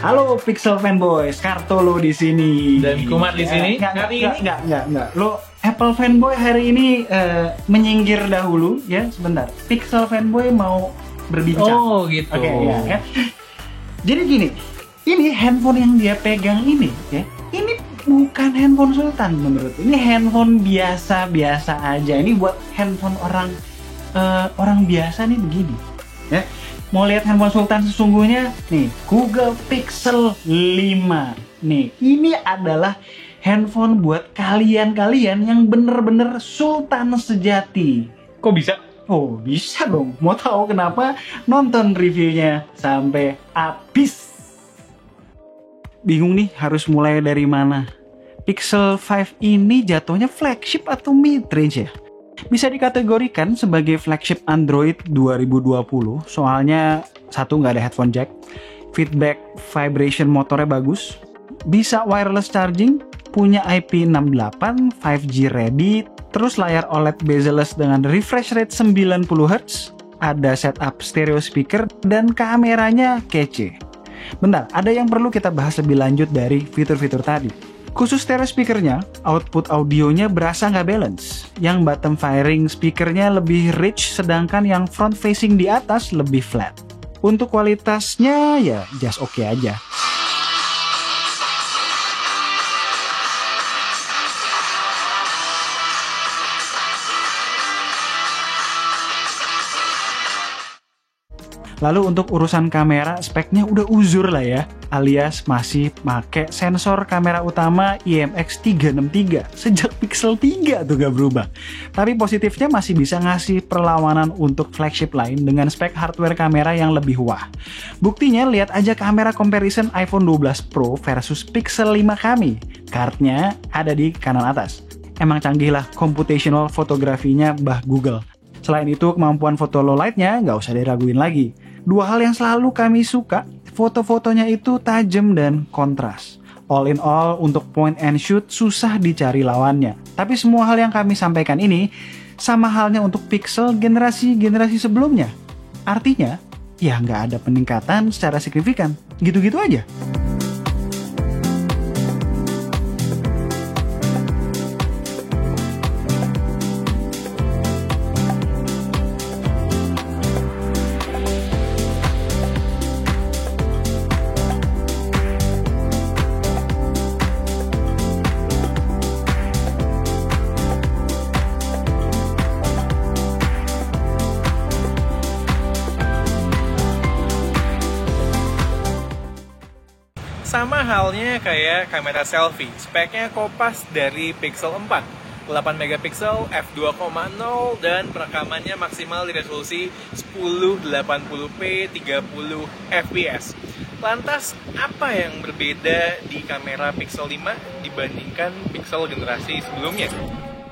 Halo Pixel Fanboys, Kartolo di sini. Dan Kumar di sini. Enggak. Lo Apple Fanboy hari ini menyinggir dahulu ya, sebentar. Pixel Fanboy mau berbincang. Oh gitu. Oke, ya. Jadi gini, ini handphone yang dia pegang ini ya. Ini bukan handphone Sultan menurut. Ini handphone biasa-biasa aja. Ini buat handphone orang biasa nih begini. Ya. Mau lihat handphone Sultan sesungguhnya? Nih, Google Pixel 5. Nih, ini adalah handphone buat kalian-kalian yang bener-bener Sultan sejati. Kok bisa? Oh, bisa dong. Mau tahu kenapa? Nonton reviewnya sampai habis. Bingung nih harus mulai dari mana? Pixel 5 ini jatuhnya flagship atau mid-range ya? Bisa dikategorikan sebagai flagship Android 2020, soalnya satu nggak ada headphone jack, feedback vibration motornya bagus, bisa wireless charging, punya IP68, 5G ready, terus layar OLED bezel-less dengan refresh rate 90Hz, ada setup stereo speaker, dan kameranya kece. Bentar, ada yang perlu kita bahas lebih lanjut dari fitur-fitur tadi. Khusus stereo speakernya, output audionya berasa nggak balance. Yang bottom firing speakernya lebih rich, sedangkan yang front facing di atas lebih flat. Untuk kualitasnya ya just oke aja. Lalu untuk urusan kamera, speknya udah uzur lah ya, alias masih pakai sensor kamera utama IMX363 sejak Pixel 3 tuh gak berubah. Tapi positifnya masih bisa ngasih perlawanan untuk flagship lain dengan spek hardware kamera yang lebih wah. Buktinya lihat aja kamera comparison iPhone 12 Pro versus Pixel 5 kami. Cardnya ada di kanan atas. Emang canggih lah computational fotografinya Mbah Google. Selain itu, kemampuan foto low light-nya nggak usah diraguin lagi. Dua hal yang selalu kami suka, foto-fotonya itu tajam dan kontras. All in all, untuk point and shoot susah dicari lawannya. Tapi semua hal yang kami sampaikan ini, sama halnya untuk Pixel generasi-generasi sebelumnya. Artinya, ya nggak ada peningkatan secara signifikan. Gitu-gitu aja. Sama halnya kayak kamera selfie, speknya kopas dari Pixel 4, 8 megapiksel, f2.0 dan perekamannya maksimal di resolusi 1080p 30 fps. Lantas apa yang berbeda di kamera Pixel 5 dibandingkan Pixel generasi sebelumnya?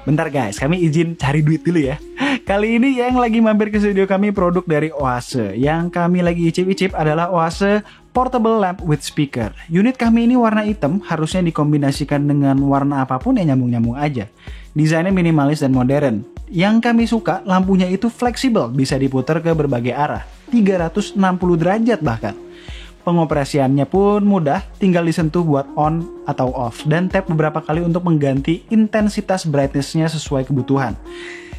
Bentar guys, kami izin cari duit dulu ya. Kali ini yang lagi mampir ke studio kami produk dari Oase. Yang kami lagi icip-icip adalah Oase Portable Lamp with Speaker. Unit kami ini warna hitam, harusnya dikombinasikan dengan warna apapun yang nyambung-nyambung aja. Desainnya minimalis dan modern. Yang kami suka, lampunya itu fleksibel, bisa diputar ke berbagai arah. 360 derajat bahkan. Pengoperasiannya pun mudah, tinggal disentuh buat on atau off, dan tap beberapa kali untuk mengganti intensitas brightness-nya sesuai kebutuhan.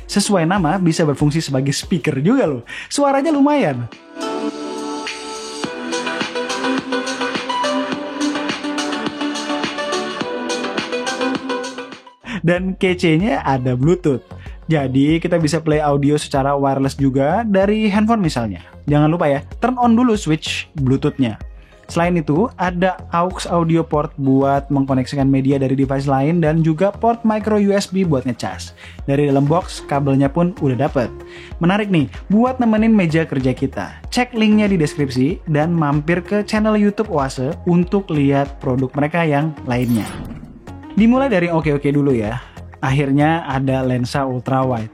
Sesuai nama, bisa berfungsi sebagai speaker juga loh. Suaranya lumayan. Dan kece-nya ada Bluetooth. Jadi kita bisa play audio secara wireless juga dari handphone misalnya. Jangan lupa ya, turn on dulu switch Bluetooth-nya. Selain itu, ada aux audio port buat mengkoneksikan media dari device lain dan juga port micro USB buat ngecas. Dari dalam box, kabelnya pun udah dapet. Menarik nih, buat nemenin meja kerja kita. Cek linknya di deskripsi dan mampir ke channel YouTube Oase untuk lihat produk mereka yang lainnya. Dimulai dari oke-oke dulu ya. Akhirnya ada lensa ultra wide.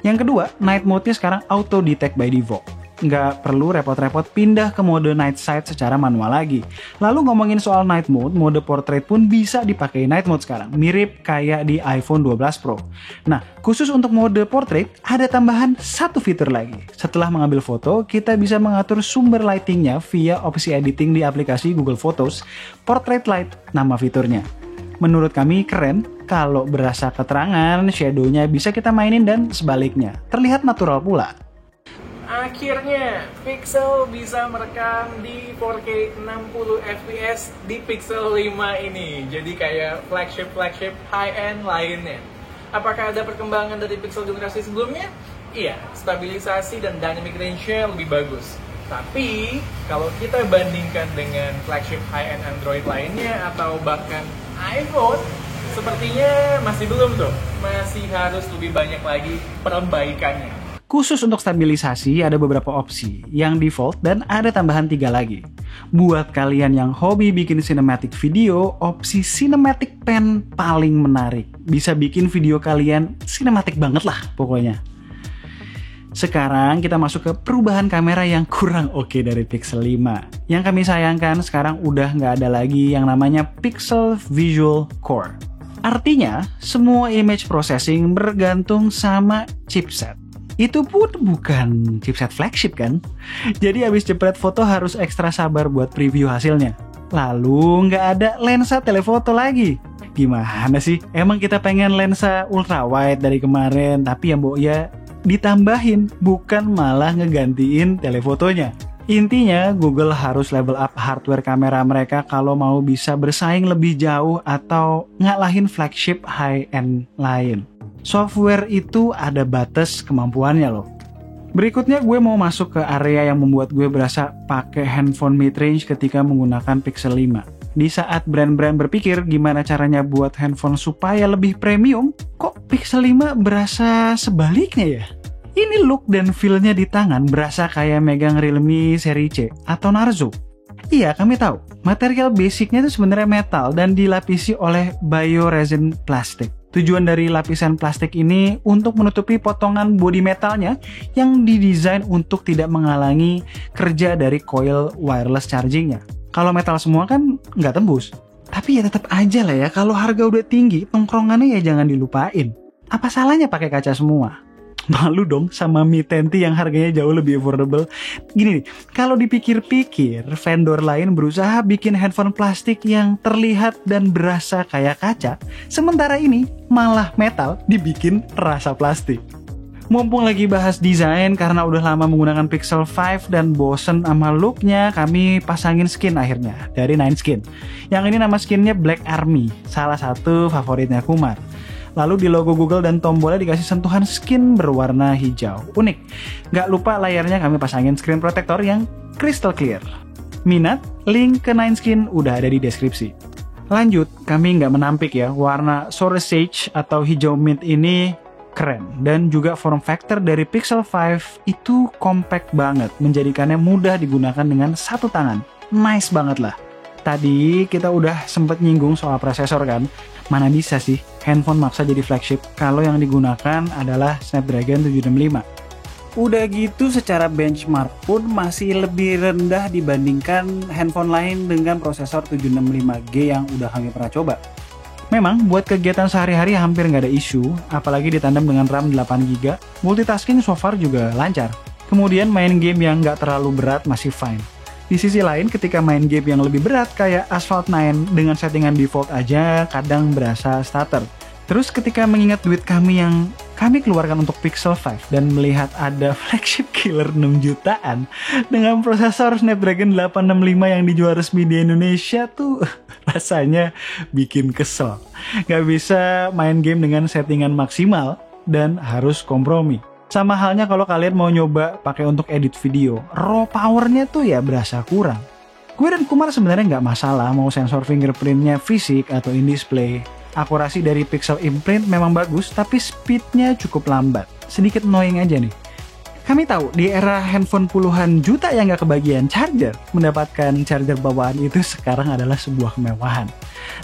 Yang kedua, night mode-nya sekarang auto detect by default. nggak perlu repot-repot pindah ke mode night sight secara manual lagi. Lalu ngomongin soal night mode portrait pun bisa dipakai night mode sekarang, mirip kayak di iPhone 12 Pro. Nah, khusus untuk mode portrait ada tambahan satu fitur lagi. Setelah mengambil foto, kita bisa mengatur sumber lightingnya via opsi editing di aplikasi Google Photos, Portrait Light nama fiturnya. Menurut kami keren, kalau berasa keterangan, shadow-nya bisa kita mainin dan sebaliknya. Terlihat natural pula. Akhirnya, Pixel bisa merekam di 4K 60 fps di Pixel 5 ini. Jadi kayak flagship high-end lainnya. Apakah ada perkembangan dari Pixel generasi sebelumnya? Iya, stabilisasi dan dynamic range-nya lebih bagus. Tapi, kalau kita bandingkan dengan flagship high-end Android lainnya atau bahkan iPhone, sepertinya masih belum tuh. Masih harus lebih banyak lagi perbaikannya. Khusus untuk stabilisasi ada beberapa opsi, yang default dan ada tambahan 3 lagi. Buat kalian yang hobi bikin cinematic video, opsi cinematic pen paling menarik. Bisa bikin video kalian cinematic banget lah pokoknya. Sekarang kita masuk ke perubahan kamera yang kurang oke dari Pixel 5. Yang kami sayangkan sekarang udah nggak ada lagi yang namanya Pixel Visual Core. Artinya, semua image processing bergantung sama chipset. Itu pun bukan chipset flagship kan? Jadi abis jepret foto harus ekstra sabar buat preview hasilnya. Lalu nggak ada lensa telefoto lagi. Gimana sih? Emang kita pengen lensa ultrawide dari kemarin, tapi ya ditambahin, bukan malah ngegantiin telefotonya. Intinya, Google harus level up hardware kamera mereka kalau mau bisa bersaing lebih jauh atau ngalahin flagship high-end lain. Software itu ada batas kemampuannya loh. Berikutnya gue mau masuk ke area yang membuat gue berasa pakai handphone mid-range ketika menggunakan Pixel 5. Di saat brand-brand berpikir gimana caranya buat handphone supaya lebih premium, kok Pixel 5 berasa sebaliknya ya? Ini look dan feel-nya di tangan berasa kayak megang Realme seri C atau Narzo. Iya, kami tahu, material basicnya itu sebenarnya metal dan dilapisi oleh bioresin plastik. Tujuan dari lapisan plastik ini untuk menutupi potongan bodi metalnya yang didesain untuk tidak menghalangi kerja dari coil wireless chargingnya. Kalau metal semua kan nggak tembus. Tapi ya tetap aja lah ya, kalau harga udah tinggi, tongkrongannya ya jangan dilupain. Apa salahnya pakai kaca semua? Malu dong sama Mi 10T yang harganya jauh lebih affordable. Gini nih, kalau dipikir-pikir, vendor lain berusaha bikin handphone plastik yang terlihat dan berasa kayak kaca, sementara ini malah metal dibikin rasa plastik. Mumpung lagi bahas desain, karena udah lama menggunakan Pixel 5 dan bosen sama looknya, kami pasangin skin akhirnya dari 9skin. Yang ini nama skinnya Black Army, salah satu favoritnya Kumar. Lalu di logo Google dan tombolnya dikasih sentuhan skin berwarna hijau. Unik. Gak lupa layarnya kami pasangin screen protector yang crystal clear. Minat? Link ke 9skin udah ada di deskripsi. Lanjut, kami nggak menampik ya, warna Sour Sage atau hijau mint ini keren. Dan juga form factor dari Pixel 5 itu compact banget, menjadikannya mudah digunakan dengan satu tangan. Nice banget lah. Tadi kita udah sempet nyinggung soal prosesor kan. Mana bisa sih handphone maksa jadi flagship kalau yang digunakan adalah Snapdragon 765. Udah gitu secara benchmark pun masih lebih rendah dibandingkan handphone lain dengan prosesor 765G yang udah kami pernah coba. Memang buat kegiatan sehari-hari hampir nggak ada isu, apalagi ditandem dengan RAM 8GB, multitasking so far juga lancar. Kemudian main game yang nggak terlalu berat masih fine. Di sisi lain, ketika main game yang lebih berat kayak Asphalt 9 dengan settingan default aja kadang berasa stutter. Terus ketika mengingat duit kami yang kami keluarkan untuk Pixel 5 dan melihat ada flagship killer 6 jutaan dengan prosesor Snapdragon 865 yang dijual resmi di Indonesia tuh rasanya bikin kesel. Gak bisa main game dengan settingan maksimal dan harus kompromi. Sama halnya kalau kalian mau nyoba pakai untuk edit video, raw powernya tuh ya berasa kurang. Gue dan Kumar sebenarnya nggak masalah mau sensor fingerprintnya fisik atau in-display. Akurasi dari pixel imprint memang bagus, tapi speednya cukup lambat. Sedikit annoying aja nih. Kami tahu di era handphone puluhan juta yang nggak kebagian charger, mendapatkan charger bawaan itu sekarang adalah sebuah kemewahan.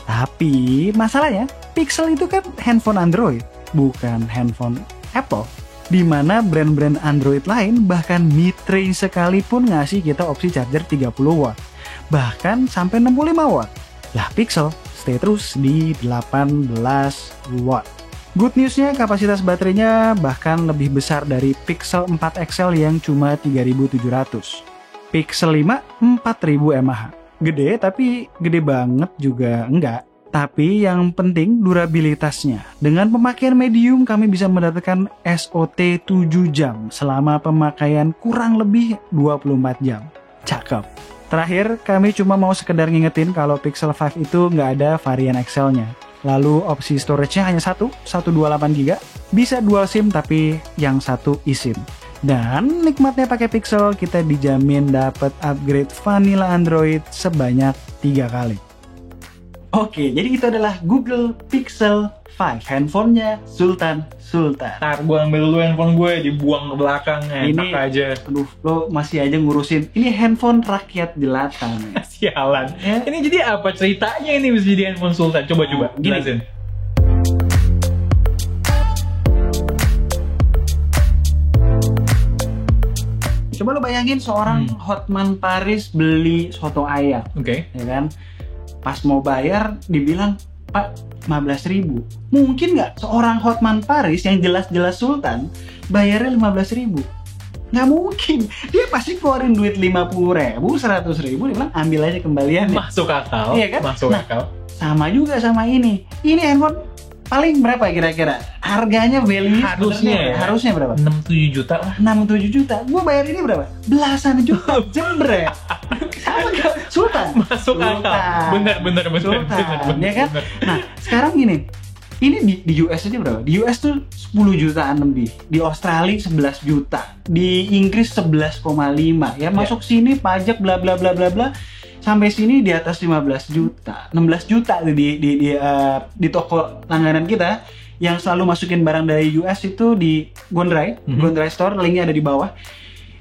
Tapi masalahnya, Pixel itu kan handphone Android, bukan handphone Apple. Dimana brand-brand Android lain bahkan mid-range sekalipun ngasih kita opsi charger 30 watt. Bahkan sampai 65 watt. Lah Pixel stay terus di 18 watt. Good newsnya kapasitas baterainya bahkan lebih besar dari Pixel 4 XL yang cuma 3700. Pixel 5 4000 mAh. Gede tapi gede banget juga enggak. Tapi yang penting durabilitasnya. Dengan pemakaian medium kami bisa mendapatkan SOT 7 jam selama pemakaian kurang lebih 24 jam. Cakep. Terakhir, kami cuma mau sekedar ngingetin kalau Pixel 5 itu nggak ada varian XL-nya. Lalu opsi storage-nya hanya 128GB, bisa dual SIM tapi yang satu eSIM. Dan nikmatnya pakai Pixel, kita dijamin dapat upgrade vanilla Android sebanyak 3 kali. Oke, jadi itu adalah Google Pixel 5, handphonenya Sultan. Ntar gue ambil dulu handphone gue, dibuang ke belakang, enak aja. Aduh, lo masih aja ngurusin. Ini handphone rakyat jelata. Sialan. Ya? Ini jadi apa ceritanya ini bisa jadi handphone Sultan? Coba jelasin. Coba lo bayangin seorang Hotman Paris beli soto ayam. Oke. Ya kan? Pas mau bayar dibilang, Pak, 15.000. Mungkin nggak seorang Hotman Paris yang jelas-jelas Sultan bayarnya 15.000? Nggak mungkin. Dia pasti keluarin duit 50.000, 100.000, dia bilang ambil aja kembalian. Masuk akal. Iya kan? Masuk akal. Sama juga sama ini. Ini handphone paling berapa kira-kira? Harganya value harusnya berapa? 6-7 juta lah. 6-7 juta. Gue bayar ini berapa? Belasan juta. Jembre. Sama gak? Sultan. Masuk akal. Bener. Sultan, ya kan? Nah, sekarang gini. Ini di US aja berapa? Di US tuh 10 jutaan lebih. Di Australia 11 juta. Di Inggris 11,5. Ya, masuk sini pajak bla bla bla bla bla. Sampai sini di atas 15 juta. 16 juta di toko langganan kita yang selalu masukin barang dari US itu di Gondrai, Gondrai Store, linknya ada di bawah.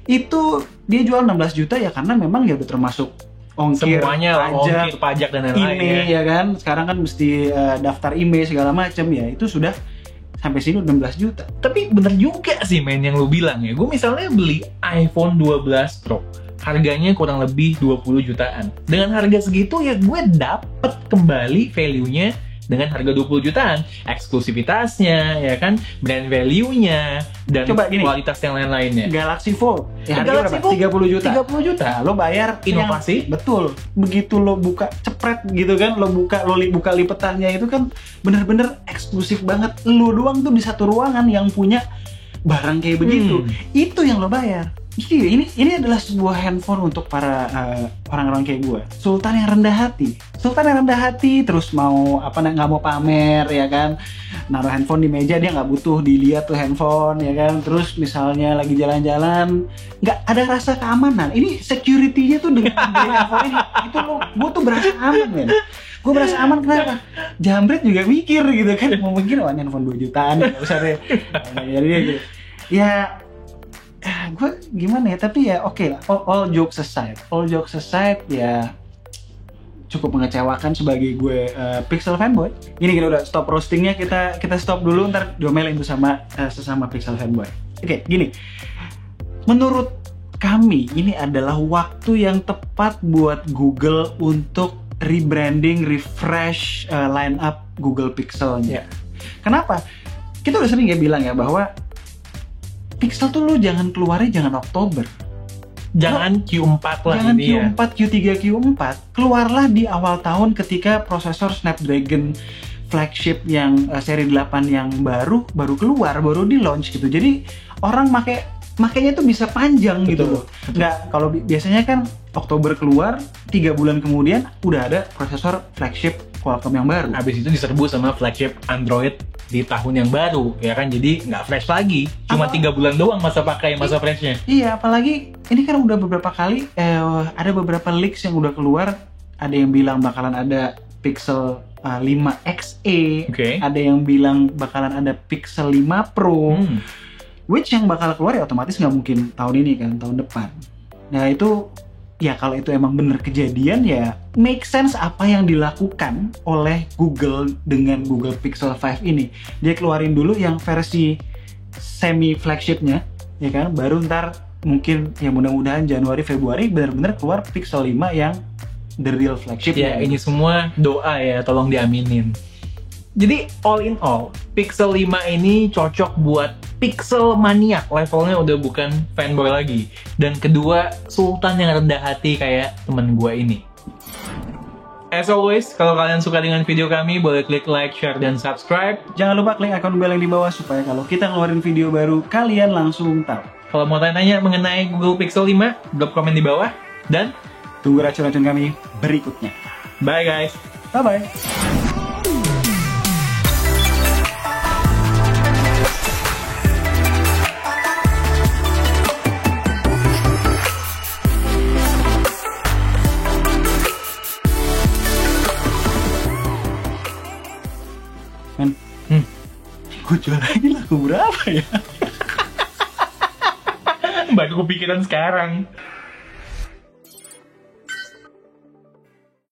Itu dia jual 16 juta ya karena memang ya udah termasuk ongkir, semuanya ongkir, pajak dan lain-lain IMEI ya kan. Sekarang kan mesti daftar IMEI segala macam ya. Itu sudah sampai sini 16 juta. Tapi bener juga sih men yang lu bilang ya. Gue misalnya beli iPhone 12 Pro, harganya kurang lebih 20 jutaan. Dengan harga segitu ya gue dapet kembali value-nya dengan harga 20 jutaan. Eksklusivitasnya, ya kan, brand value-nya, dan kualitas yang lain-lainnya. Galaxy Fold, ya Galaxy Fold 30 juta. 30 juta. Nah, lo bayar inovasi. Betul. Begitu lo buka cepret gitu kan, lo buka lipetannya itu kan bener-bener eksklusif banget. Lo doang tuh di satu ruangan yang punya barang kayak begitu. Itu yang lo bayar. Ini adalah sebuah handphone untuk para orang-orang kayak gue. Sultan yang rendah hati, terus mau nggak mau pamer ya kan, naruh handphone di meja, dia nggak butuh dilihat tuh handphone ya kan. Terus misalnya lagi jalan-jalan nggak ada rasa keamanan. Ini security-nya tuh dengan beli handphone ini, itu gue tuh berasa aman men. Gue berasa aman kenapa? Jambret juga mikir gitu kan, mau mikir handphone 2 jutaan nggak usah deh. Jadi gitu. Ya gue gimana ya, tapi ya oke lah, all jokes aside ya cukup mengecewakan sebagai gue Pixel fanboy. Gini udah stop roastingnya, kita stop dulu, ntar diomelin tuh sama sesama Pixel fanboy. Oke, gini, menurut kami ini adalah waktu yang tepat buat Google untuk rebranding, refresh line up Google Pixelnya. Kenapa? Kita udah sering ya bilang ya bahwa Pixel tuh lo jangan keluarnya jangan Oktober. Jangan Q4 lah jangan ini Q4, Q3, Q4. Keluarlah di awal tahun ketika prosesor Snapdragon flagship yang seri 8 yang baru keluar, baru di launch gitu. Jadi orang makanya tuh bisa panjang gitu loh. Nggak, kalau biasanya kan Oktober keluar, 3 bulan kemudian udah ada prosesor flagship Qualcomm yang baru. Habis itu diserbu sama flagship Android di tahun yang baru, ya kan, jadi nggak fresh lagi, cuma 3 bulan doang masa freshnya. Iya, apalagi ini kan udah beberapa kali ada beberapa leaks yang udah keluar, ada yang bilang bakalan ada Pixel 5 XE, ada yang bilang bakalan ada Pixel 5 Pro, which yang bakal keluar ya otomatis nggak mungkin tahun ini kan, tahun depan. Nah itu ya kalau itu emang bener kejadian ya make sense apa yang dilakukan oleh Google dengan Google Pixel 5 ini. Dia keluarin dulu yang versi semi flagshipnya, ya kan? Baru ntar mungkin ya mudah-mudahan Januari Februari benar-benar keluar Pixel 5 yang the real flagship. Ya, ini semua doa ya, tolong diaminin. Jadi all in all, Pixel 5 ini cocok buat Pixel maniak, levelnya udah bukan fanboy lagi. Dan kedua, sultan yang rendah hati kayak temen gue ini. As always, kalau kalian suka dengan video kami, boleh klik like, share, dan subscribe. Jangan lupa klik akun bel yang di bawah supaya kalau kita ngeluarin video baru, kalian langsung tahu. Kalau mau tanya-tanya mengenai Google Pixel 5, drop komen di bawah. Dan Tunggu racun-racun kami berikutnya. bye guys! Bye-bye. Men, gue jual lagi lagu berapa ya? Baru kepikiran sekarang.